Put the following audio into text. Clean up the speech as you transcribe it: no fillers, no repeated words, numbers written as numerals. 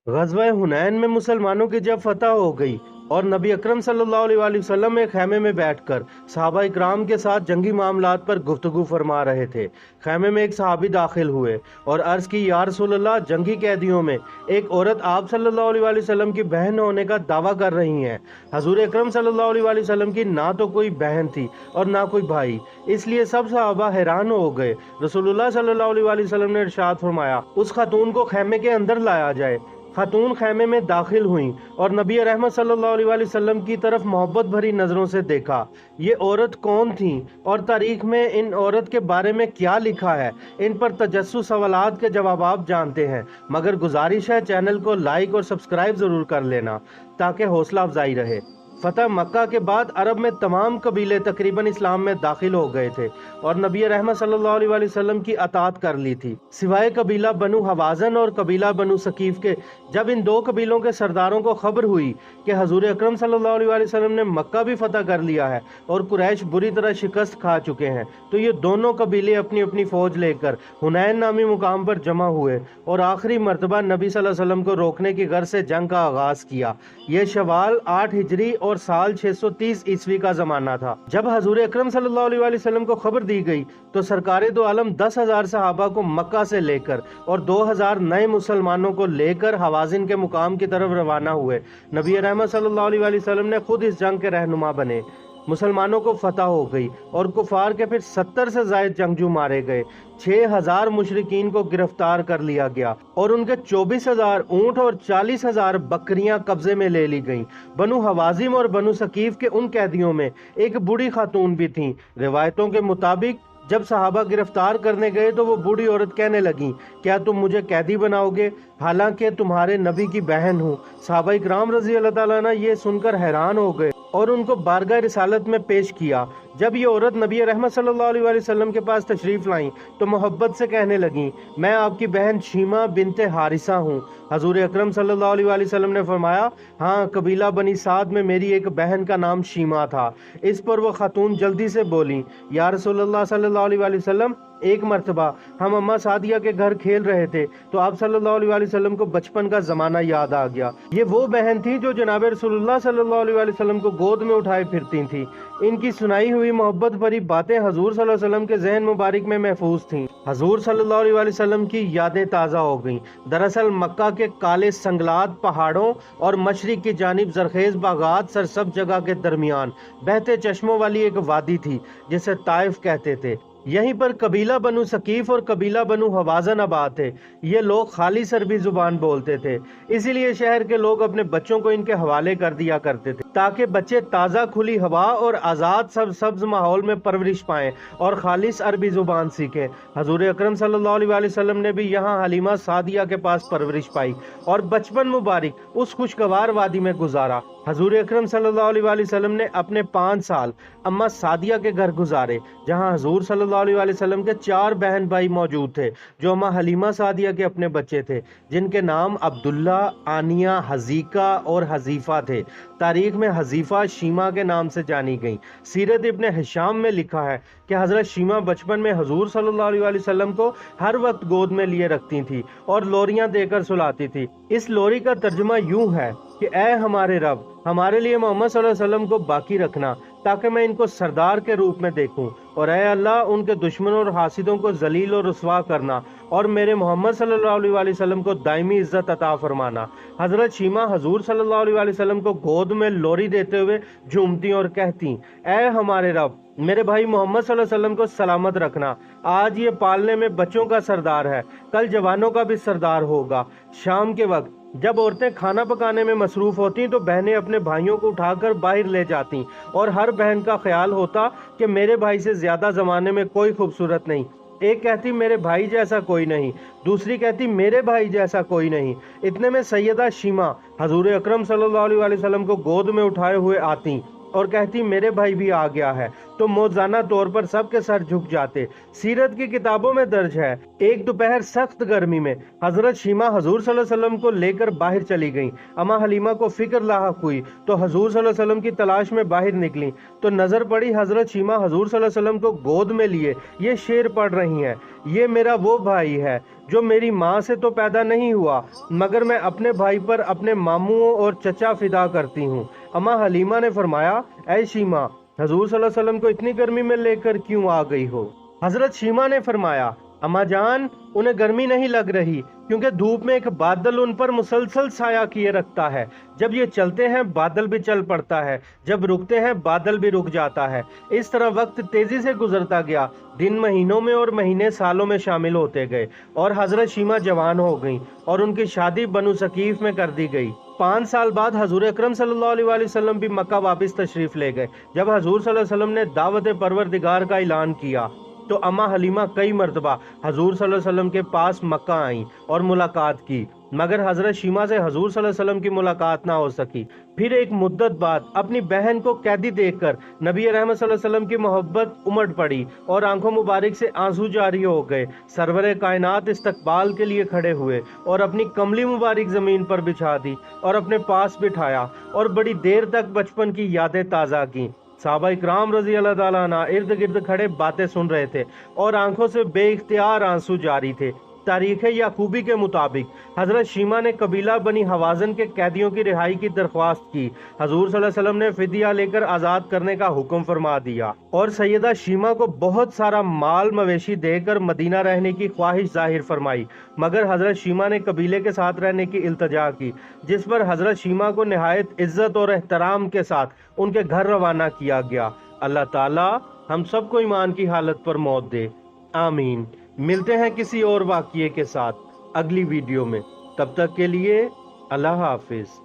ग़ज़वा हुनैन में मुसलमानों की जब फतह हो गई और नबी अकरम सल्लल्लाहु अलैहि वसल्लम एक खैमे में बैठकर सहाबा इकराम के साथ जंगी मामलात पर गुफ्तगू फरमा रहे थे। खैमे में एक सहाबी दाखिल हुए और अर्ज़ की, या रसूलल्लाह, जंगी कैदियों में एक औरत आप सल्लल्लाहु अलैहि वसल्लम की बहन होने का दावा कर रही हैं। हजूर अकरम सल्लल्लाहु अलैहि वसल्लम की ना तो कोई बहन थी और ना कोई भाई, इसलिए सब सहाबा हैरान हो गए। रसूलुल्लाह सल्लल्लाहु अलैहि वसल्लम ने इरशाद फरमाया, उस खातून को खैमे के अंदर लाया जाए। खातून खैमे में दाखिल हुई और नबी रहमत सल्लल्लाहु अलैहि वसल्लम की तरफ मोहब्बत भरी नज़रों से देखा। ये औरत कौन थी और तारीख में इन औरत के बारे में क्या लिखा है, इन पर तजस्सुस सवालात के जवाब आप जानते हैं, मगर गुजारिश है चैनल को लाइक और सब्सक्राइब ज़रूर कर लेना ताकि हौसला अफजाई रहे। फतह मक्का के बाद अरब में तमाम कबीले तकरीबन इस्लाम में दाखिल हो गए थे और नबी रहमत सल्लल्लाहु अलैहि वसल्लम की अतात कर ली थी, सिवाय कबीला बनु हवाजन और कबीला बनु सकीफ के। जब इन दो कबीलों के सरदारों को खबर हुई कि हजूर अकरम सल्लल्लाहु अलैहि वसल्लम ने मक्का भी फतह कर लिया है और कुरैश बुरी तरह शिकस्त खा चुके हैं, तो ये दोनों कबीले अपनी अपनी फौज लेकर हुनैन नामी मुकाम पर जमा हुए और आखिरी मरतबा नबी सल्लल्लाहु अलैहि वसल्लम को रोकने की गर्ज से जंग का आगाज किया। ये शवाल 8 हिजरी और साल 630 ईस्वी का जमाना था। जब हजूर अकरम सल्लल्लाहु अलैहि वसल्लम को खबर दी गई तो सरकारे दो आलम 10,000 सहाबा को मक्का से लेकर और 2,000 नए मुसलमानों को लेकर हवाजिन के मुकाम की तरफ रवाना हुए। नबी रहमत सल्लल्लाहु अलैहि वसल्लम ने खुद इस जंग के रहनुमा बने। मुसलमानों को फतह हो गई और कुफार के फिर 70 से जायद जंगजू मारे गए। 6,000 मुशरिकीन को गिरफ्तार कर लिया गया और उनके 24,000 ऊंट और 40,000 बकरियां कब्जे में ले ली गईं। बनु हवाजिम और बनु सकीफ के उन कैदियों में एक बूढ़ी खातून भी थीं। रिवायतों के मुताबिक जब सहाबा गिरफ्तार करने गए तो वो बूढ़ी औरत कहने लगी, क्या तुम मुझे कैदी बनाओगे, हालांकि तुम्हारे नबी की बहन हूँ। सहाबा इकराम रजी अल्लाह ताला अन्हु ये सुनकर हैरान हो गए और उनको बारगाह रिसालत में पेश किया। जब ये औरत नबी रहमत सल्लल्लाहु अलैहि वसल्लम के पास तशरीफ लाई तो मोहब्बत से कहने लगी, मैं आपकी बहन शीमा बिनते हारिसा हूँ। हजूर अकरम सल्लल्लाहु अलैहि वसल्लम ने फरमाया, हाँ, कबीला बनी साद में मेरी एक बहन का नाम शीमा था। इस पर वह खातून जल्दी से बोली, या रसूलल्लाह सल्लल्लाहु अलैहि वसल्लम, एक मरतबा हम अम्मा सादिया के घर खेल रहे थे तो आप सल्लल्लाहु अलैहि वसल्लम को बचपन का जमाना याद आ गया। ये वो बहन थी जो जनाब रसूलुल्लाह सल्लल्लाहु अलैहि वसल्लम को गोद में उठाए फिरती थी। इनकी सुनाई हुई मोहब्बत भरी बातें हजूर सल्लल्लाहु अलैहि वसल्लम के जहन मुबारक में महफूज थीं। हजूर सल्लल्लाहु अलैहि वसल्लम की यादें ताज़ा हो गईं। दरअसल मक्का के काले संगलात पहाड़ों और मशरिक की जानिब जरखेज बागात सरसब्ज़ जगह के दरमियान बहते चश्मों वाली एक वादी थी जिसे ताइफ कहते थे। यहीं पर कबीला बनु सकीफ और कबीला बनु हवाजन आबाद थे। ये लोग खालिस अरबी जुबान बोलते थे, इसीलिए शहर के लोग अपने बच्चों को इनके हवाले कर दिया करते थे ताकि बच्चे ताज़ा खुली हवा और आज़ाद सब्ज़ माहौल में परवरिश पाएं और खालिस अरबी जुबान सीखें। हजूर अकरम सल्लल्लाहु अलैहि वसल्लम ने भी यहाँ हलीमा सादिया के पास परवरिश पाई और बचपन मुबारक उस खुशगवार वादी में गुजारा। हजूर अकरम सल्लल्लाहु अलैहि वसल्लम ने अपने 5 साल अम्मा सादिया के घर गुजारे, जहाँ हजूर सल्लल्लाहु अलैहि वसल्लम के 4 बहन भाई मौजूद थे जो अम्मा हलीमा सादिया के अपने बच्चे थे, जिनके नाम अब्दुल्ला, आनिया, हजीका और हजीफा थे। तारीख में हजीफा शीमा के नाम से जानी गई। सीरत इब्ने हिशाम में लिखा है कि हजरत शीमा बचपन में हजूर सल्लल्लाहु अलैहि वसल्लम को हर वक्त गोद में लिए रखती थी और लोरियां देकर सुलाती थी। इस लोरी का तर्जुमा यूं है कि ऐ हमारे रब, हमारे लिए मोहम्मद सल्लल्लाहु अलैहि वसल्लम को बाकी रखना ताकि मैं इनको सरदार के रूप में देखूं, और ऐ अल्लाह, उनके दुश्मनों और हासिदों को जलील और रुसवा करना और मेरे मोहम्मद सल्लल्लाहु अलैहि वसल्लम को दायमी इज्जत अता फरमाना। हजरत शीमा हजूर सल्लल्लाहु अलैहि वसल्लम को गोद में लोरी देते हुए झूमती और कहती, ऐ हमारे रब, मेरे भाई मोहम्मद सल्लल्लाहु अलैहि वसल्लम को सलामत रखना। आज ये पालने में बच्चों का सरदार है, कल जवानों का भी सरदार होगा। शाम के वक्त जब औरतें खाना पकाने में मसरूफ होती तो बहनें अपने भाइयों को उठाकर बाहर ले जाती और हर बहन का ख्याल होता कि मेरे भाई से ज्यादा जमाने में कोई खूबसूरत नहीं। एक कहती मेरे भाई जैसा कोई नहीं, दूसरी कहती मेरे भाई जैसा कोई नहीं। इतने में सैयदा शीमा हजूर अकरम सल्लल्लाहु अलैहि वसल्लम को गोद में उठाए हुए आती और कहती मेरे भाई भी आ गया है। تو موزانہ طور پر سب کے سر جھک جاتے۔ سیرت کی کتابوں میں درج ہے، ایک دوپہر سخت گرمی میں حضرت شیمہ حضور صلی اللہ علیہ وسلم کو لے کر باہر چلی گئیں۔ اما حلیمہ کو فکر لاحق ہوئی تو حضور صلی اللہ علیہ وسلم کی تلاش میں باہر نکلیں تو نظر پڑی حضرت شیمہ حضور صلی اللہ علیہ وسلم کو گود میں لیے یہ شعر پڑھ رہی ہیں: یہ میرا وہ بھائی ہے جو میری ماں سے تو پیدا نہیں ہوا، مگر میں اپنے بھائی پر اپنے ماموں اور چچا فدا کرتی ہوں۔ اما حلیمہ نے فرمایا: اے شیمہ، حضور صلی اللہ علیہ وسلم کو اتنی گرمی میں لے کر کیوں آ گئی ہو؟ حضرت شیمہ نے فرمایا: اما جان، انہیں گرمی نہیں لگ رہی کیونکہ دھوپ میں ایک بادل ان پر مسلسل سایہ کیے رکھتا ہے۔ جب یہ چلتے ہیں بادل بھی چل پڑتا ہے، جب رکتے ہیں بادل بھی رک جاتا ہے۔ اس طرح وقت تیزی سے گزرتا گیا، دن مہینوں میں اور مہینے سالوں میں شامل ہوتے گئے، اور حضرت شیمہ جوان ہو گئیں اور ان کی شادی بنو ثقیف میں کر دی گئی۔ 5 سال بعد حضور اکرم صلی اللہ علیہ وآلہ وسلم بھی مکہ واپس تشریف لے گئے۔ جب حضور صلی اللہ علیہ وسلم نے دعوت پروردگار کا اعلان کیا تو اما حلیمہ کئی مرتبہ حضور صلی اللہ علیہ وسلم کے پاس مکہ آئیں اور ملاقات کی، مگر حضرت شیمہ سے حضور صلی اللہ علیہ وسلم کی ملاقات نہ ہو سکی۔ پھر ایک مدت بعد اپنی بہن کو قیدی دیکھ کر نبی رحمت صلی اللہ علیہ وسلم کی محبت امٹ پڑی اور آنکھوں مبارک سے آنسو جاری ہو گئے۔ سرور کائنات استقبال کے لیے کھڑے ہوئے اور اپنی کملی مبارک زمین پر بچھا دی اور اپنے پاس بٹھایا اور بڑی دیر تک بچپن کی یادیں تازہ کیں۔ صحابہ اکرام رضی اللہ تعالیٰ عنہ ارد گرد کھڑے باتیں سن رہے تھے اور آنکھوں سے بے اختیار آنسو جاری تھے۔ تاریخ یعقوبی کے مطابق حضرت شیمہ نے قبیلہ بنی حوازن کے قیدیوں کی رہائی کی درخواست کی۔ حضور صلی اللہ علیہ وسلم نے فدیہ لے کر آزاد کرنے کا حکم فرما دیا اور سیدہ شیمہ کو بہت سارا مال مویشی دے کر مدینہ رہنے کی خواہش ظاہر فرمائی، مگر حضرت شیمہ نے قبیلے کے ساتھ رہنے کی التجا کی، جس پر حضرت شیمہ کو نہایت عزت اور احترام کے ساتھ ان کے گھر روانہ کیا گیا۔ اللہ تعالی ہم سب کو ایمان کی حالت پر موت دے، آمین۔ ملتے ہیں کسی اور واقعے کے ساتھ اگلی ویڈیو میں، تب تک کے لیے اللہ حافظ۔